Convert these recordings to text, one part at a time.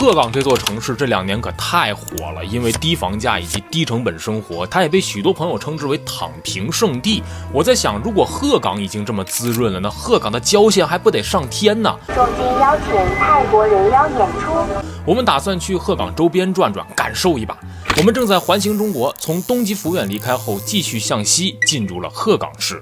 鹤岗这座城市这2年可太火了，因为低房价以及低成本生活，它也被许多朋友称之为躺平圣地。我在想，如果鹤岗已经这么滋润了，那鹤岗的郊县还不得上天呢？重金邀请泰国人妖演出。我们打算去鹤岗周边转转，感受一把。我们正在环行中国，从东极福苑离开后，继续向西进入了鹤岗市。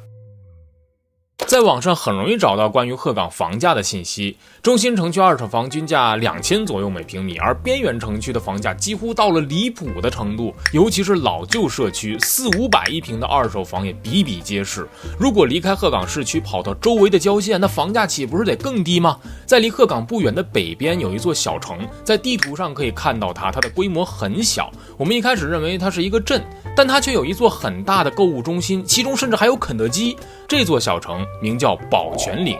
在网上很容易找到关于鹤岗房价的信息，中心城区二手房均价2000左右每平米，而边缘城区的房价几乎到了离谱的程度，尤其是老旧社区，400-500一平的二手房也比比皆是。如果离开鹤岗市区跑到周围的郊县，那房价岂不是得更低吗？在离鹤岗不远的北边有一座小城，在地图上可以看到它的规模很小，我们一开始认为它是一个镇，但它却有一座很大的购物中心，其中甚至还有肯德基。这座小城名叫宝泉岭。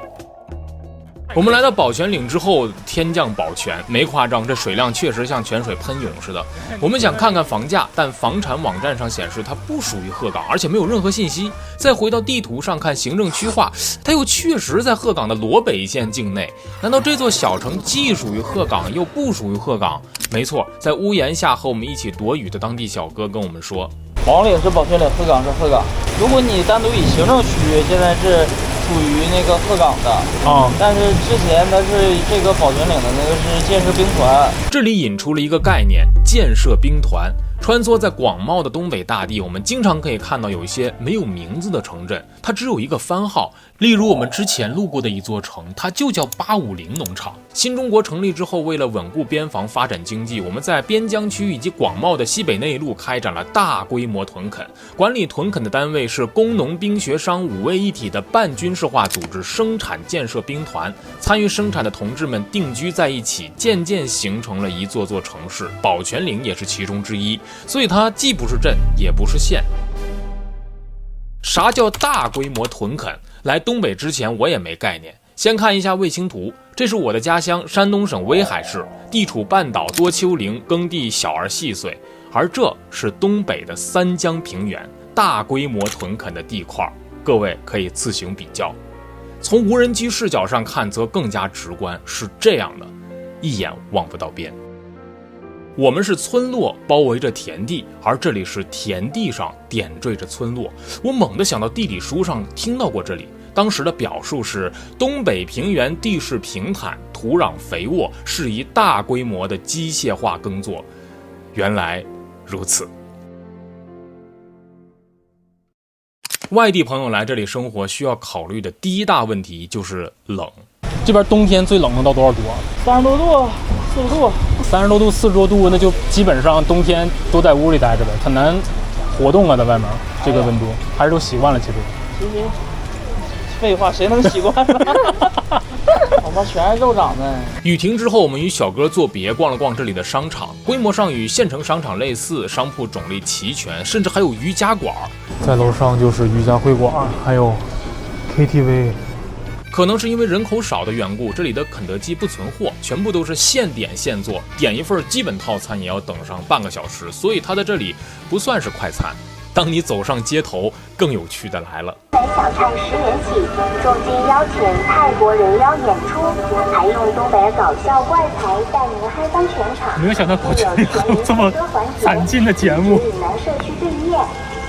我们来到宝泉岭之后，天降宝泉，没夸张，这水量确实像泉水喷涌似的。我们想看看房价，但房产网站上显示它不属于鹤岗，而且没有任何信息。再回到地图上看行政区划，它又确实在鹤岗的罗北县境内。难道这座小城既属于鹤岗，又不属于鹤岗？没错，在屋檐下和我们一起躲雨的当地小哥跟我们说，宝岭是宝泉岭，鹤岗是鹤岗。如果你单独以行政区，现在是属于那个鹤岗的但是之前它是这个宝泉岭的那个是建设兵团。这里引出了一个概念，建设兵团。穿梭在广袤的东北大地，我们经常可以看到有一些没有名字的城镇，它只有一个番号。例如我们之前路过的一座城，它就叫850农场。新中国成立之后，为了稳固边防、发展经济，我们在边疆区以及广袤的西北内陆开展了大规模屯垦。管理屯垦的单位是工农兵学商5位一体的半军事化组织生产建设兵团。参与生产的同志们定居在一起，渐渐形成了一座座城市，宝泉岭也是其中之一。所以它既不是镇，也不是县。啥叫大规模屯垦？来东北之前我也没概念。先看一下卫星图，这是我的家乡山东省威海市，地处半岛，多丘陵，耕地小而细碎。而这是东北的三江平原，大规模屯垦的地块，各位可以自行比较。从无人机视角上看则更加直观，是这样的，一眼望不到边。我们是村落包围着田地，而这里是田地上点缀着村落。我猛地想到地理书上听到过这里，当时的表述是东北平原地势平坦，土壤肥沃，适宜大规模的机械化耕作。原来如此。外地朋友来这里生活需要考虑的第一大问题就是冷。这边冬天最冷能到多少度啊？30多度，40度。30多度、40多度，那就基本上冬天都在屋里待着呗，很难活动啊，在外面这个温度，还是都习惯了。其实废话，谁能习惯呢？我们全是肉长的。雨停之后，我们与小哥作别，逛了逛这里的商场，规模上与县城商场类似，商铺种类齐全，甚至还有瑜伽馆。在楼上就是瑜伽会馆，还有 KTV。可能是因为人口少的缘故，这里的肯德基不存货，全部都是现点现做，点一份基本套餐也要等上半个小时，所以它在这里不算是快餐。当你走上街头，更有趣的来了。小唱10元起，重金邀请泰国人妖演出，还用东北搞笑怪才带您嗨翻全场。没有想到宝泉岭有这么惨劲的节目。岭南社区对面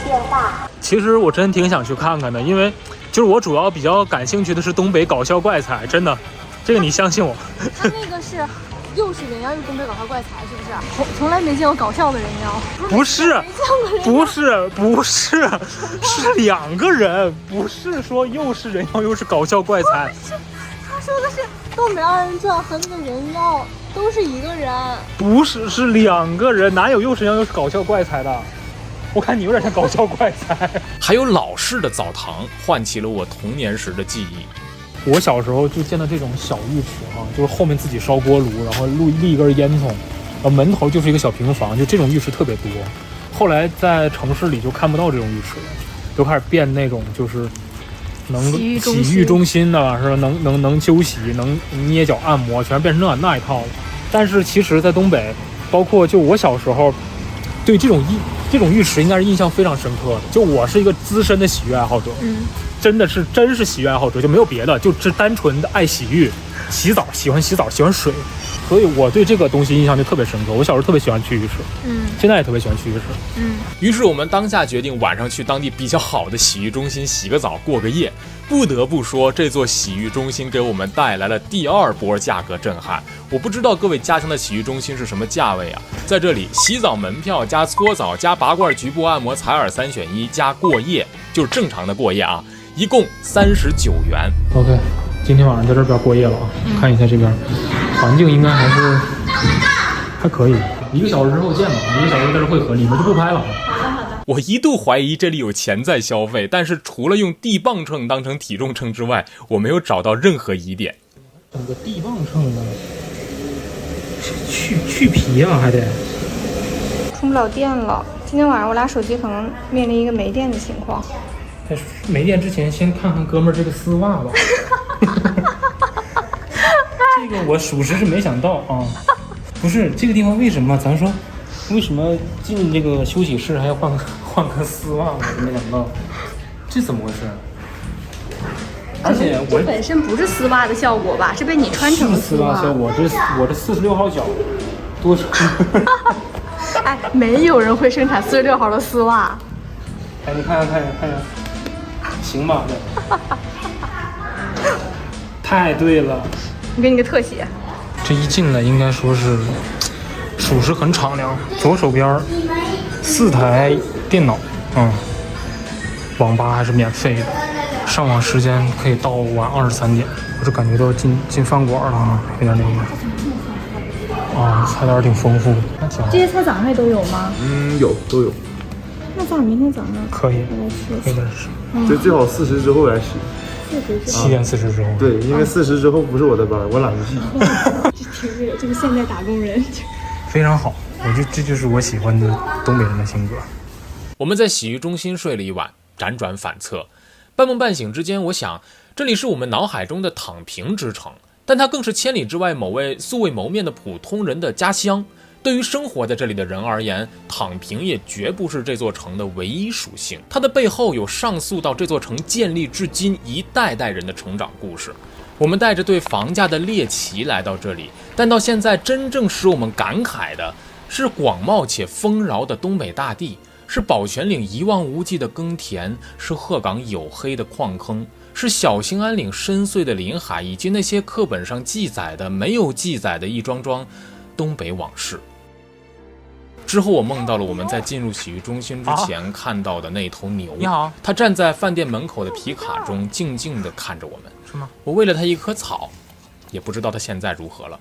电话。其实我真挺想去看看的，因为就是我主要比较感兴趣的是东北搞笑怪才，真的，这个你相信我。他那个是又是人妖又东北搞笑怪才，是不是？从来没见过搞笑的人妖。不是，是两个人，不是说又是人妖又是搞笑怪才。他说的是《东北二人转》和那个人妖都是一个人。不是，是两个人，哪有又是人妖又是搞笑怪才的？我看你有点像搞笑怪才。还有老式的澡堂，唤起了我童年时的记忆。我小时候就见到这种小浴池就是后面自己烧锅炉，然后立一根烟囱，门头就是一个小平房，就这种浴池特别多。后来在城市里就看不到这种浴池了，就开始变那种就是能洗浴中心的，是吧？能休息，能捏脚按摩，全变成那一套了。但是其实在东北，包括就我小时候对这种浴池应该是印象非常深刻的。就我是一个资深的洗浴爱好者，真是洗浴爱好者，就没有别的，就是单纯的爱洗浴，洗澡，喜欢洗澡，喜欢水。所以我对这个东西印象就特别深刻。我小时候特别喜欢去浴室，现在也特别喜欢去浴室，于是我们当下决定晚上去当地比较好的洗浴中心洗个澡过个夜。不得不说，这座洗浴中心给我们带来了第二波价格震撼。我不知道各位家乡的洗浴中心是什么价位啊？在这里，洗澡门票加搓澡加拔罐局部按摩采耳3选1加过夜，就是正常的过夜啊，一共39元。OK， 今天晚上在这边过夜了啊，看一下这边环境应该还可以。1个小时之后见吧，1个小时在这汇合，里面就不拍了。我一度怀疑这里有潜在消费，但是除了用地磅秤当成体重秤之外，我没有找到任何疑点。整个地磅秤呢，去皮啊，还得充不了电了。今天晚上我俩手机可能面临一个没电的情况。在没电之前，先看看哥们儿这个丝袜吧。这个我属实是没想到啊。不是这个地方为什么？咱说，为什么进这个休息室还要换个丝袜？我没想到，这怎么回事？而且我本身不是丝袜的效果吧，是被你穿成了丝袜效果。我这46号脚多长？哎，没有人会生产46号的丝袜。哎，你看看，行吧？太对了。我给你个特写。这一进来应该说是属实很敞亮，左手边4台电脑，网吧还是免费的，上网时间可以到晚23点。我这感觉到进饭馆了啊，有点那个啊，菜单挺丰富的，那挺好。这些菜早上也都有吗？都有。那咱俩明天早上可以再来吃。就最好40之后来洗。7点40之后。对，因为40之后不是我的班，我懒得洗。这个现代打工人。非常好，我觉得这就是我喜欢的东北人的性格。我们在洗浴中心睡了一晚，辗转反侧，半梦半醒之间，我想这里是我们脑海中的躺平之城，但它更是千里之外某位素未谋面的普通人的家乡。对于生活在这里的人而言，躺平也绝不是这座城的唯一属性，它的背后有上溯到这座城建立至今一代代人的成长故事。我们带着对房价的猎奇来到这里，但到现在真正使我们感慨的是广袤且丰饶的东北大地，是宝泉岭一望无际的耕田，是鹤岗黝黑的矿坑，是小兴安岭深邃的林海，以及那些课本上记载的没有记载的一桩桩东北往事。之后我梦到了我们在进入洗浴中心之前看到的那头牛。你好，它站在饭店门口的皮卡中，静静地看着我们。是吗？我喂了它一棵草，也不知道它现在如何了。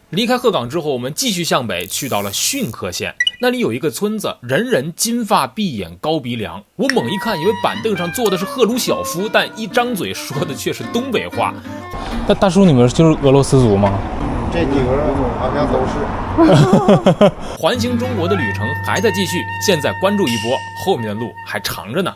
离开鹤岗之后，我们继续向北，去到了浚科县。那里有一个村子，人人金发碧眼高鼻梁。我猛一看，以为板凳上坐的是赫鲁晓夫，但一张嘴说的却是东北话。那大叔，你们就是俄罗斯族吗？这几个好像都是。环行中国的旅程还在继续，现在关注一波，后面的路还长着呢。